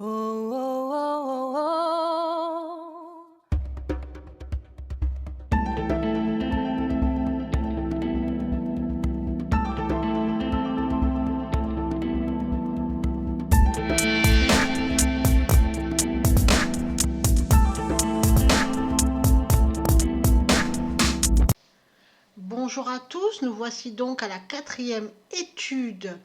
Oh, oh, oh, oh, oh. Bonjour à tous, nous voici donc à la 4e étude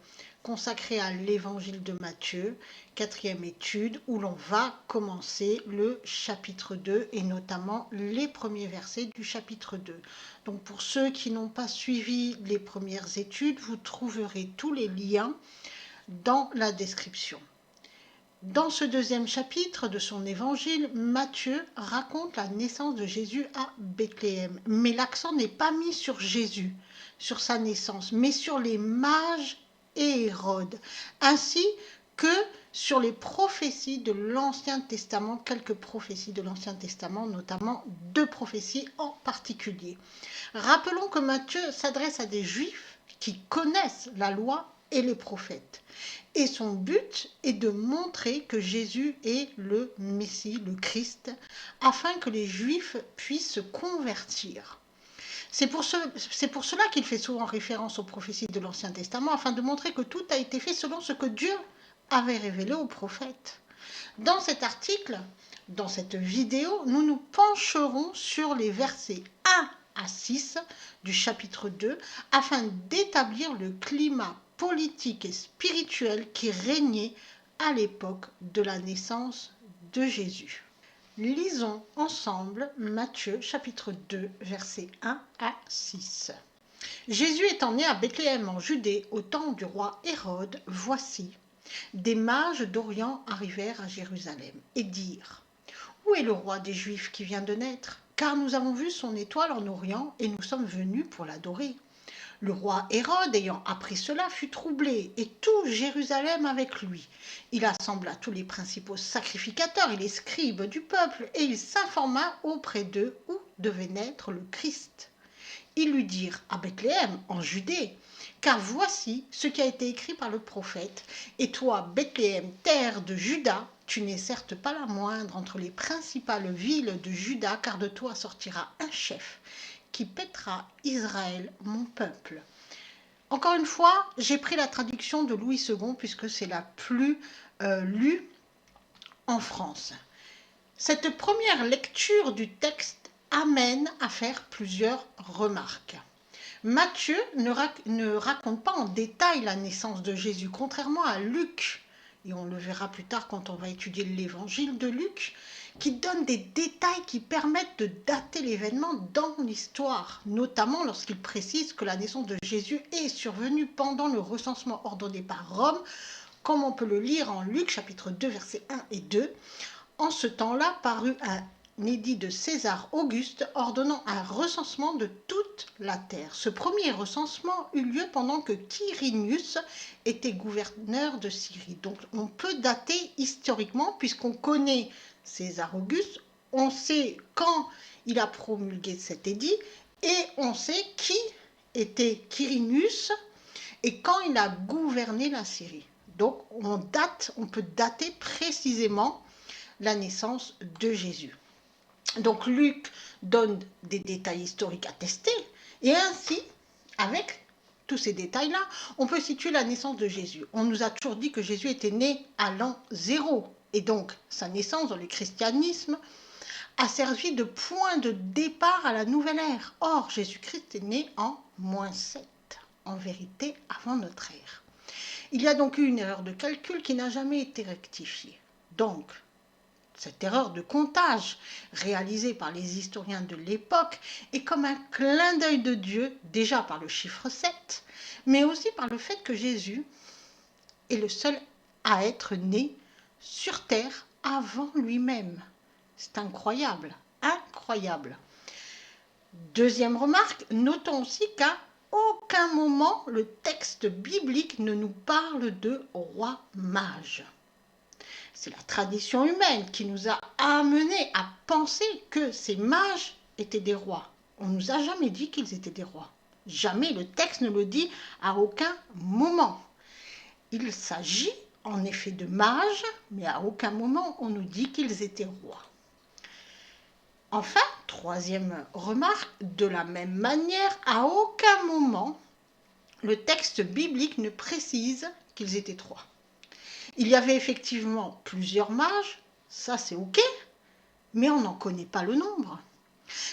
consacrée à l'évangile de Matthieu, 4e étude où l'on va commencer le chapitre 2 et notamment les premiers versets du chapitre 2. Donc pour ceux qui n'ont pas suivi les premières études, vous trouverez tous les liens dans la description. Dans ce deuxième chapitre de son évangile, Matthieu raconte la naissance de Jésus à Bethléem. Mais l'accent n'est pas mis sur Jésus, sur sa naissance, mais sur les mages et Hérode, ainsi que sur les prophéties de l'Ancien Testament, quelques prophéties de l'Ancien Testament, notamment 2 prophéties en particulier. Rappelons que Matthieu s'adresse à des Juifs qui connaissent la loi et les prophètes. Et son but est de montrer que Jésus est le Messie, le Christ, afin que les Juifs puissent se convertir. C'est pour cela qu'il fait souvent référence aux prophéties de l'Ancien Testament, afin de montrer que tout a été fait selon ce que Dieu avait révélé aux prophètes. Dans cet article, dans cette vidéo, nous nous pencherons sur les versets 1 à 6 du chapitre 2 afin d'établir le climat politique et spirituel qui régnait à l'époque de la naissance de Jésus. Lisons ensemble Matthieu chapitre 2 versets 1 à 6. Jésus étant né à Bethléem en Judée au temps du roi Hérode, voici, des mages d'Orient arrivèrent à Jérusalem et dirent : où est le roi des Juifs qui vient de naître ? Car nous avons vu son étoile en Orient et nous sommes venus pour l'adorer. Le roi Hérode, ayant appris cela, fut troublé, et tout Jérusalem avec lui. Il assembla tous les principaux sacrificateurs et les scribes du peuple, et il s'informa auprès d'eux où devait naître le Christ. Ils lui dirent : à Bethléem, en Judée, car voici ce qui a été écrit par le prophète. Et toi, Bethléem, terre de Juda, tu n'es certes pas la moindre entre les principales villes de Juda, car de toi sortira un chef qui paîtra Israël, mon peuple. Encore une fois, j'ai pris la traduction de Louis II puisque c'est la plus lue en France. Cette première lecture du texte amène à faire plusieurs remarques. Matthieu ne raconte pas en détail la naissance de Jésus, contrairement à Luc, et on le verra plus tard quand on va étudier l'évangile de Luc, qui donne des détails qui permettent de dater l'événement dans l'histoire, notamment lorsqu'il précise que la naissance de Jésus est survenue pendant le recensement ordonné par Rome, comme on peut le lire en Luc chapitre 2 versets 1 et 2. En ce temps-là parut un édit de César Auguste ordonnant un recensement de toute la terre. Ce premier recensement eut lieu pendant que Quirinius était gouverneur de Syrie. Donc on peut dater historiquement puisqu'on connaît César Auguste, on sait quand il a promulgué cet édit et on sait qui était Quirinius et quand il a gouverné la Syrie. Donc on peut dater précisément la naissance de Jésus. Donc Luc donne des détails historiques attestés et ainsi, avec tous ces détails-là, on peut situer la naissance de Jésus. On nous a toujours dit que Jésus était né à l'an 0 et donc sa naissance dans le christianisme a servi de point de départ à la nouvelle ère. Or, Jésus-Christ est né en -7, en vérité avant notre ère. Il y a donc eu une erreur de calcul qui n'a jamais été rectifiée. Donc, cette erreur de comptage réalisée par les historiens de l'époque est comme un clin d'œil de Dieu, déjà par le chiffre 7, mais aussi par le fait que Jésus est le seul à être né sur terre avant lui-même. C'est incroyable, incroyable. Deuxième remarque, notons aussi qu'à aucun moment le texte biblique ne nous parle de roi mage. C'est la tradition humaine qui nous a amenés à penser que ces mages étaient des rois. On ne nous a jamais dit qu'ils étaient des rois. Jamais, le texte ne le dit à aucun moment. Il s'agit en effet de mages, mais à aucun moment on nous dit qu'ils étaient rois. Enfin, troisième remarque, de la même manière, à aucun moment le texte biblique ne précise qu'ils étaient trois. Il y avait effectivement plusieurs mages, ça c'est ok, mais on n'en connaît pas le nombre.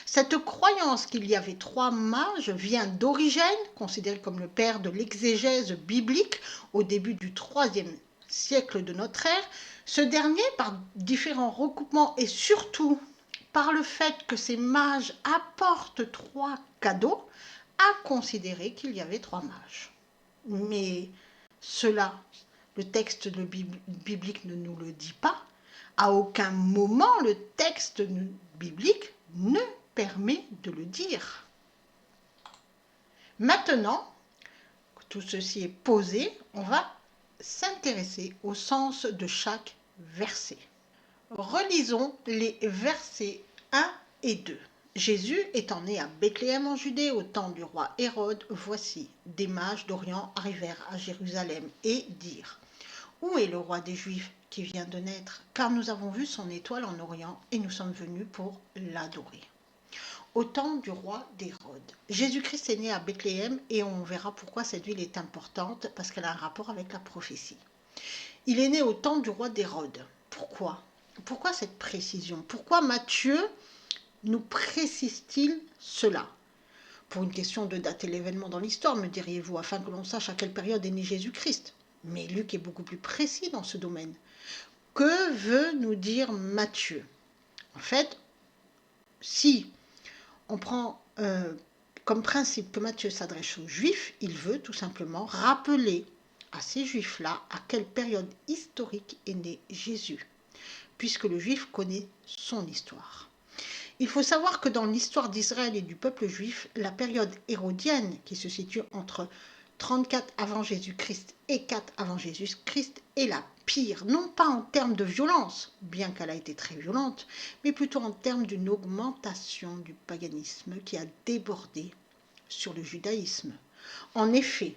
Cette croyance qu'il y avait trois mages vient d'Origène, considéré comme le père de l'exégèse biblique au début du IIIe siècle de notre ère. Ce dernier, par différents recoupements et surtout par le fait que ces mages apportent trois cadeaux, a considéré qu'il y avait trois mages. Mais cela, le texte biblique ne nous le dit pas. À aucun moment le texte biblique ne permet de le dire. Maintenant que tout ceci est posé, on va s'intéresser au sens de chaque verset. Relisons les versets 1 et 2. Jésus étant né à Bethléem en Judée au temps du roi Hérode, voici, des mages d'Orient arrivèrent à Jérusalem et dirent : où est le roi des Juifs qui vient de naître ? Car nous avons vu son étoile en Orient et nous sommes venus pour l'adorer. Au temps du roi d'Hérode. Jésus-Christ est né à Bethléem et on verra pourquoi cette ville est importante parce qu'elle a un rapport avec la prophétie. Il est né au temps du roi d'Hérode. Pourquoi ? Pourquoi cette précision ? Pourquoi Matthieu nous précise-t-il cela ? Pour une question de dater l'événement dans l'histoire, me diriez-vous, afin que l'on sache à quelle période est né Jésus-Christ. Mais Luc est beaucoup plus précis dans ce domaine. Que veut nous dire Matthieu ? En fait, si on prend comme principe que Matthieu s'adresse aux Juifs, il veut tout simplement rappeler à ces Juifs-là à quelle période historique est né Jésus, puisque le Juif connaît son histoire. Il faut savoir que dans l'histoire d'Israël et du peuple juif, la période hérodienne, qui se situe entre 34 avant Jésus-Christ et 4 avant Jésus-Christ, est la pire, non pas en termes de violence, bien qu'elle a été très violente, mais plutôt en termes d'une augmentation du paganisme qui a débordé sur le judaïsme. En effet,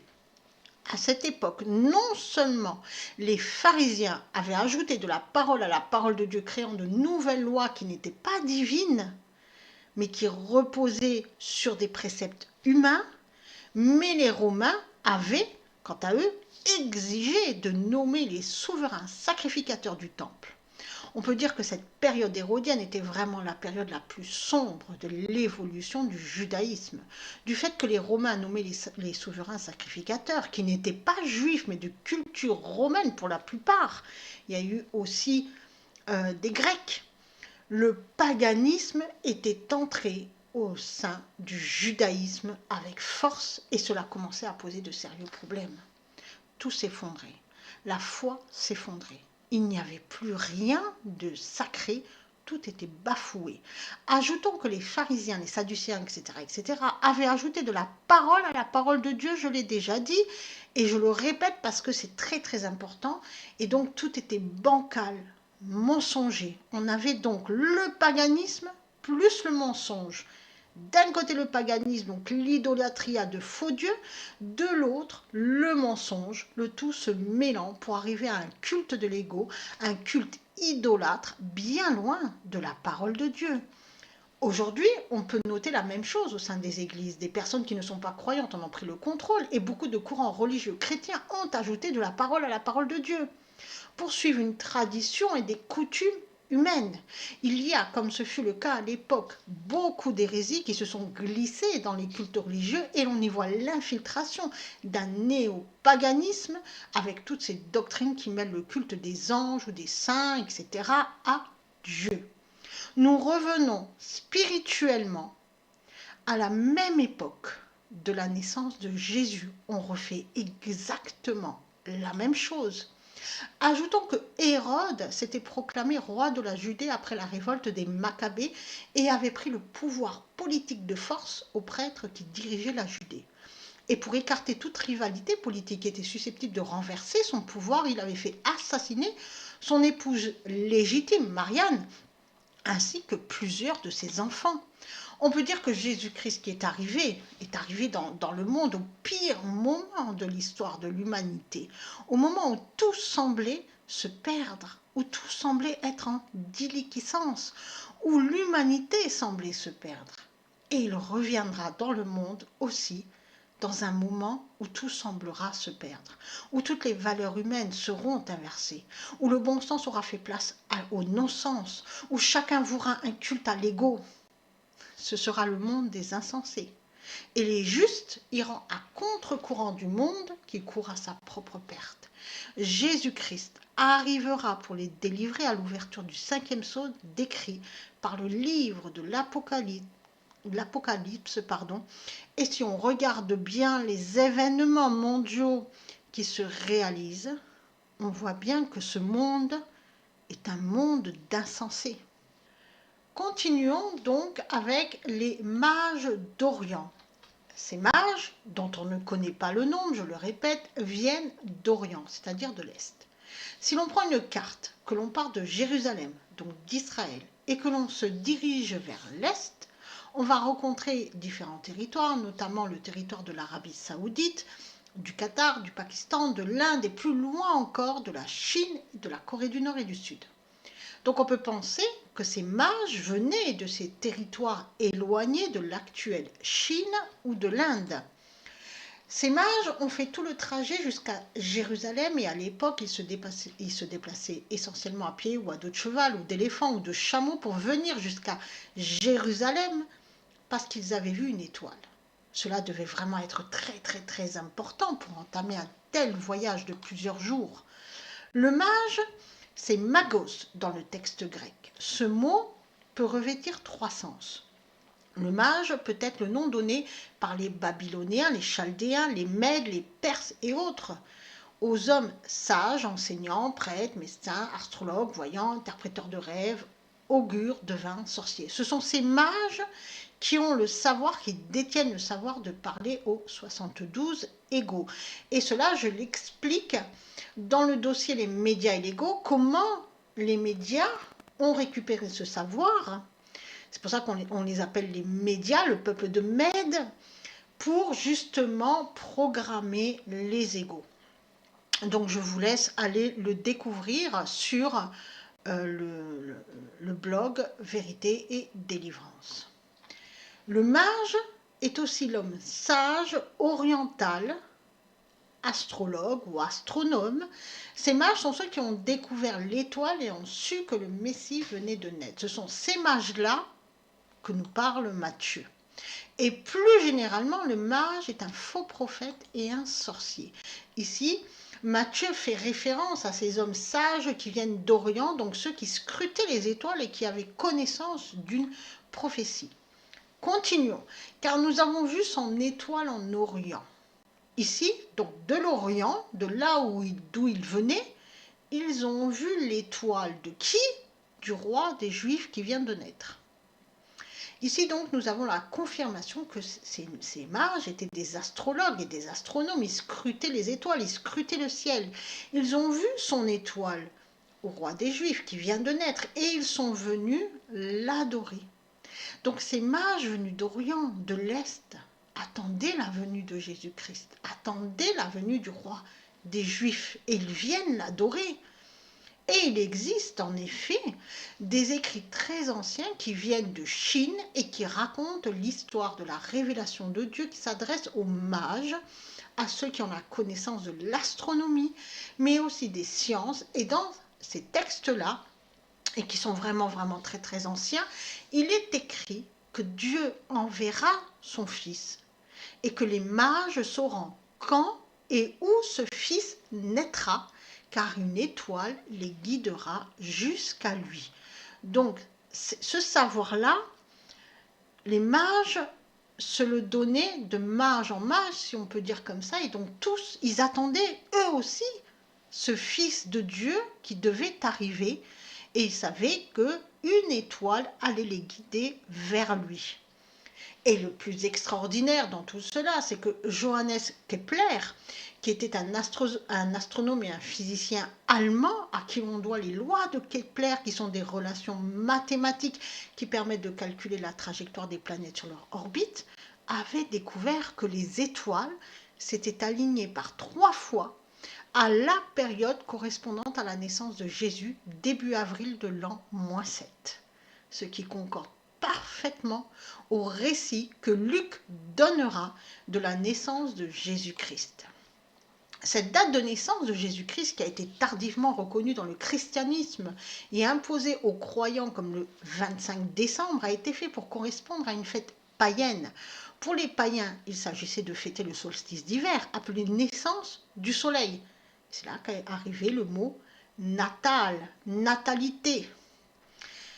à cette époque, non seulement les pharisiens avaient ajouté de la parole à la parole de Dieu, créant de nouvelles lois qui n'étaient pas divines, mais qui reposaient sur des préceptes humains, mais les Romains avaient, quant à eux, exigé de nommer les souverains sacrificateurs du temple. On peut dire que cette période hérodienne était vraiment la période la plus sombre de l'évolution du judaïsme, du fait que les Romains nommaient les souverains sacrificateurs, qui n'étaient pas juifs, mais de culture romaine pour la plupart. Il y a eu aussi des Grecs. Le paganisme était entré au sein du judaïsme avec force et cela commençait à poser de sérieux problèmes. Tout s'effondrait, la foi s'effondrait. Il n'y avait plus rien de sacré, tout était bafoué. Ajoutons que les pharisiens, les sadducéens, etc., avaient ajouté de la parole à la parole de Dieu, je l'ai déjà dit, et je le répète parce que c'est très très important, et donc tout était bancal, mensonger. On avait donc le paganisme plus le mensonge. D'un côté le paganisme, donc l'idolâtrie à de faux dieux, de l'autre le mensonge, le tout se mêlant pour arriver à un culte de l'ego, un culte idolâtre bien loin de la parole de Dieu. Aujourd'hui, on peut noter la même chose au sein des églises. Des personnes qui ne sont pas croyantes en ont pris le contrôle et beaucoup de courants religieux chrétiens ont ajouté de la parole à la parole de Dieu pour suivre une tradition et des coutumes humaine. Il y a, comme ce fut le cas à l'époque, beaucoup d'hérésies qui se sont glissées dans les cultes religieux et l'on y voit l'infiltration d'un néopaganisme avec toutes ces doctrines qui mêlent le culte des anges ou des saints, etc. à Dieu. Nous revenons spirituellement à la même époque de la naissance de Jésus. On refait exactement la même chose. Ajoutons que Hérode s'était proclamé roi de la Judée après la révolte des Maccabées et avait pris le pouvoir politique de force aux prêtres qui dirigeaient la Judée. Et pour écarter toute rivalité politique qui était susceptible de renverser son pouvoir, il avait fait assassiner son épouse légitime, Marianne, ainsi que plusieurs de ses enfants. On peut dire que Jésus-Christ qui est arrivé dans le monde au pire moment de l'histoire de l'humanité, au moment où tout semblait se perdre, où tout semblait être en déliquescence, où l'humanité semblait se perdre. Et il reviendra dans le monde aussi dans un moment où tout semblera se perdre, où toutes les valeurs humaines seront inversées, où le bon sens aura fait place au non-sens, où chacun vouera un culte à l'ego. Ce sera le monde des insensés. Et les justes iront à contre-courant du monde qui court à sa propre perte. Jésus-Christ arrivera pour les délivrer à l'ouverture du 5e sceau décrit par le livre de l'Apocalypse. Et si on regarde bien les événements mondiaux qui se réalisent, on voit bien que ce monde est un monde d'insensés. Continuons donc avec les mages d'Orient. Ces mages, dont on ne connaît pas le nom, je le répète, viennent d'Orient, c'est-à-dire de l'Est. Si l'on prend une carte, que l'on part de Jérusalem, donc d'Israël, et que l'on se dirige vers l'Est, on va rencontrer différents territoires, notamment le territoire de l'Arabie Saoudite, du Qatar, du Pakistan, de l'Inde et plus loin encore de la Chine, de la Corée du Nord et du Sud. Donc on peut penser que ces mages venaient de ces territoires éloignés de l'actuelle Chine ou de l'Inde. Ces mages ont fait tout le trajet jusqu'à Jérusalem et à l'époque ils se déplaçaient essentiellement à pied ou à dos de cheval ou d'éléphant ou de chameau pour venir jusqu'à Jérusalem parce qu'ils avaient vu une étoile. Cela devait vraiment être très très très important pour entamer un tel voyage de plusieurs jours. Le mage, c'est magos dans le texte grec. Ce mot peut revêtir 3 sens. Le mage peut être le nom donné par les Babyloniens, les Chaldéens, les Mèdes, les Perses et autres aux hommes sages, enseignants, prêtres, médecins, astrologues, voyants, interpréteurs de rêves, augures, devins, sorciers. Ce sont ces mages qui ont le savoir, qui détiennent le savoir de parler aux 72 égaux. Et cela, je l'explique dans le dossier Les médias et l'ego, comment les médias ont récupéré ce savoir. C'est pour ça qu'on les appelle les médias, le peuple de Mède, pour justement programmer les égos. Donc je vous laisse aller le découvrir sur le blog Vérité et Délivrance. Le mage est aussi l'homme sage, oriental, astrologue ou astronome. Ces mages sont ceux qui ont découvert l'étoile et ont su que le Messie venait de naître. Ce sont ces mages-là que nous parle Matthieu. Et plus généralement, le mage est un faux prophète et un sorcier. Ici, Matthieu fait référence à ces hommes sages qui viennent d'Orient, donc ceux qui scrutaient les étoiles et qui avaient connaissance d'une prophétie. Continuons, car nous avons vu son étoile en Orient. Ici, donc de l'Orient, de là d'où ils venaient, ils ont vu l'étoile de qui? Du roi des Juifs qui vient de naître. Ici donc nous avons la confirmation que ces mages étaient des astrologues et des astronomes, ils scrutaient les étoiles, ils scrutaient le ciel. Ils ont vu son étoile au roi des Juifs qui vient de naître et ils sont venus l'adorer. Donc ces mages venus d'Orient, de l'Est, attendaient la venue de Jésus-Christ, attendaient la venue du roi des Juifs et ils viennent l'adorer. Et il existe en effet des écrits très anciens qui viennent de Chine et qui racontent l'histoire de la révélation de Dieu qui s'adresse aux mages, à ceux qui ont la connaissance de l'astronomie, mais aussi des sciences. Et dans ces textes-là, et qui sont vraiment très très anciens, il est écrit que Dieu enverra son Fils et que les mages sauront quand et où ce Fils naîtra, car une étoile les guidera jusqu'à lui. Donc, ce savoir-là, les mages se le donnaient de mage en mage, si on peut dire comme ça, et donc tous, ils attendaient eux aussi ce Fils de Dieu qui devait arriver, et ils savaient qu'une étoile allait les guider vers lui. Et le plus extraordinaire dans tout cela, c'est que Johannes Kepler, qui était un astronome et un physicien allemand, à qui on doit les lois de Kepler, qui sont des relations mathématiques qui permettent de calculer la trajectoire des planètes sur leur orbite, avait découvert que les étoiles s'étaient alignées par 3 fois à la période correspondant à la naissance de Jésus, début avril de l'an -7, ce qui concorde parfaitement au récit que Luc donnera de la naissance de Jésus-Christ. Cette date de naissance de Jésus-Christ, qui a été tardivement reconnue dans le christianisme et imposée aux croyants comme le 25 décembre, a été faite pour correspondre à une fête païenne. Pour les païens, il s'agissait de fêter le solstice d'hiver, appelé naissance du soleil. C'est là qu'est arrivé le mot natal, natalité.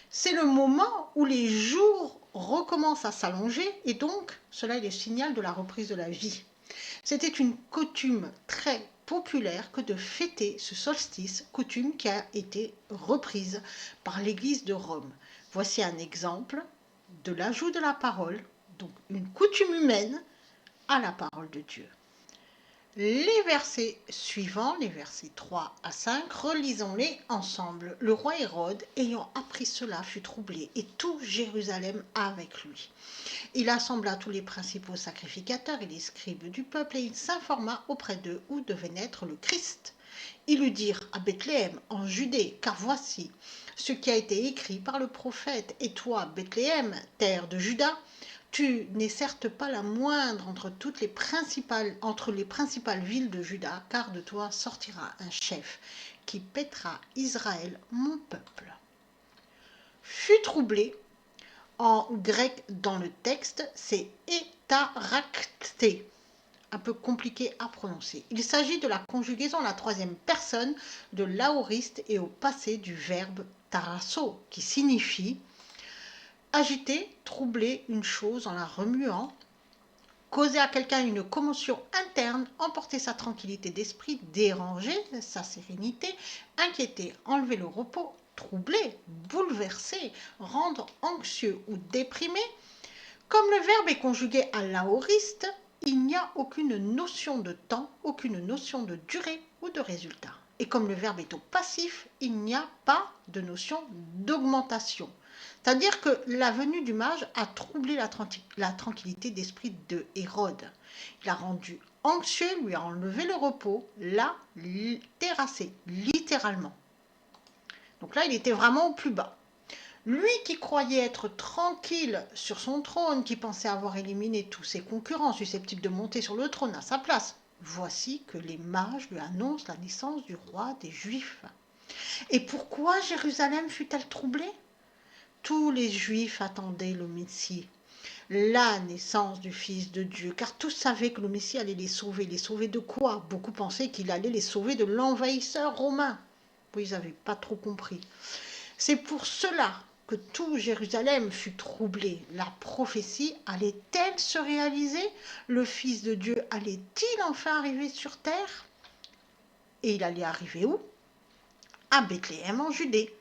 C'est le moment où les jours recommencent à s'allonger et donc cela est le signal de la reprise de la vie. C'était une coutume très populaire que de fêter ce solstice, coutume qui a été reprise par l'Église de Rome. Voici un exemple de l'ajout de la parole, donc une coutume humaine, à la parole de Dieu. Les versets suivants, les versets 3 à 5, relisons-les ensemble. Le roi Hérode, ayant appris cela, fut troublé, et tout Jérusalem avec lui. Il assembla tous les principaux sacrificateurs et les scribes du peuple, et il s'informa auprès d'eux où devait naître le Christ. Ils lui dirent à Bethléem, en Judée, car voici ce qui a été écrit par le prophète. Et toi, Bethléem, terre de Juda, tu n'es certes pas la moindre entre les principales villes de Juda, car de toi sortira un chef qui paîtra Israël, mon peuple. Fut troublé, en grec dans le texte, c'est étarakté, un peu compliqué à prononcer. Il s'agit de la conjugaison à la troisième personne de l'aoriste et au passé du verbe tarasso, qui signifie agiter, troubler une chose en la remuant, causer à quelqu'un une commotion interne, emporter sa tranquillité d'esprit, déranger sa sérénité, inquiéter, enlever le repos, troubler, bouleverser, rendre anxieux ou déprimé. Comme le verbe est conjugué à l'aoriste, il n'y a aucune notion de temps, aucune notion de durée ou de résultat. Et comme le verbe est au passif, il n'y a pas de notion d'augmentation. C'est-à-dire que la venue du mage a troublé la tranquillité d'esprit de Hérode. Il a rendu anxieux, lui a enlevé le repos, l'a terrassé, littéralement. Donc là, il était vraiment au plus bas. Lui qui croyait être tranquille sur son trône, qui pensait avoir éliminé tous ses concurrents susceptibles de monter sur le trône à sa place, voici que les mages lui annoncent la naissance du roi des Juifs. Et pourquoi Jérusalem fut-elle troublée ? Tous les Juifs attendaient le Messie, la naissance du Fils de Dieu, car tous savaient que le Messie allait les sauver. Les sauver de quoi ? Beaucoup pensaient qu'il allait les sauver de l'envahisseur romain. Oui, ils n'avaient pas trop compris. C'est pour cela que tout Jérusalem fut troublé. La prophétie allait-elle se réaliser ? Le Fils de Dieu allait-il enfin arriver sur terre ? Et il allait arriver où ? À Bethléem en Judée.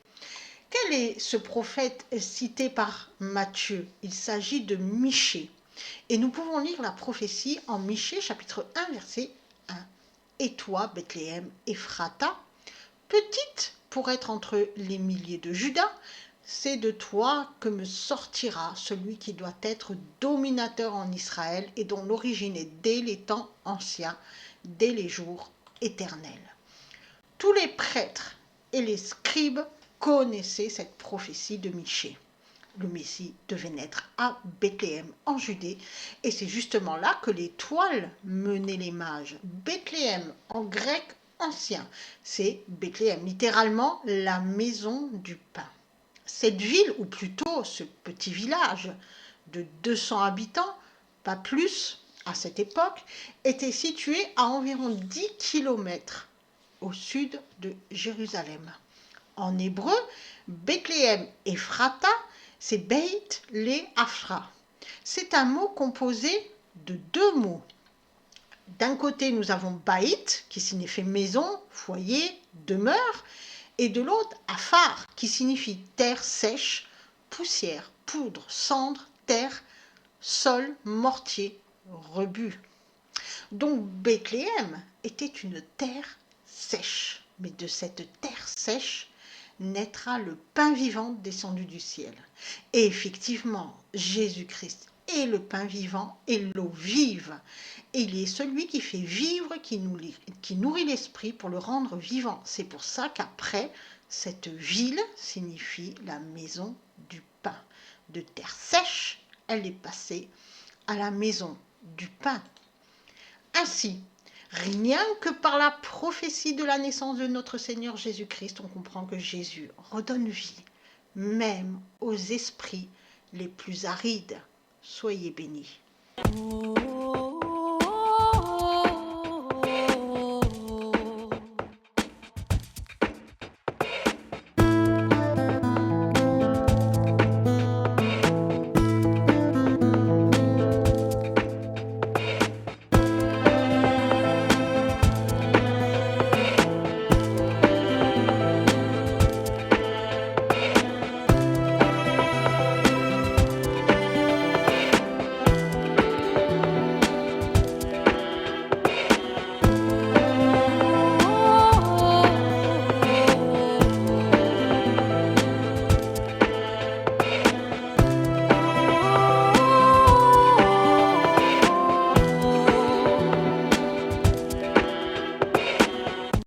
Quel est ce prophète cité par Matthieu ? Il s'agit de Michée. Et nous pouvons lire la prophétie en Michée, chapitre 1, verset 1. Et toi, Bethléem Ephrata, petite pour être entre les milliers de Juda, c'est de toi que me sortira celui qui doit être dominateur en Israël et dont l'origine est dès les temps anciens, dès les jours éternels. Tous les prêtres et les scribes connaissaient cette prophétie de Michée. Le Messie devait naître à Bethléem en Judée et c'est justement là que l'étoile menait les mages. Bethléem en grec ancien, c'est Bethléem, littéralement la maison du pain. Cette ville, ou plutôt ce petit village de 200 habitants, pas plus à cette époque, était situé à environ 10 km au sud de Jérusalem. En hébreu, Bethléem Ephrata, c'est Beit Le'Afra. C'est un mot composé de deux mots. D'un côté, nous avons Baït, qui signifie maison, foyer, demeure, et de l'autre, Afar, qui signifie terre sèche, poussière, poudre, cendre, terre, sol mortier, rebut. Donc Bethléem était une terre sèche, mais de cette terre sèche naîtra le pain vivant descendu du ciel. Et effectivement, Jésus-Christ est le pain vivant et l'eau vive. Et il est celui qui fait vivre, qui nourrit l'esprit pour le rendre vivant. C'est pour ça qu'après, cette ville signifie la maison du pain. De terre sèche, elle est passée à la maison du pain. Ainsi, rien que par la prophétie de la naissance de notre Seigneur Jésus-Christ, on comprend que Jésus redonne vie, même aux esprits les plus arides. Soyez bénis. Oh.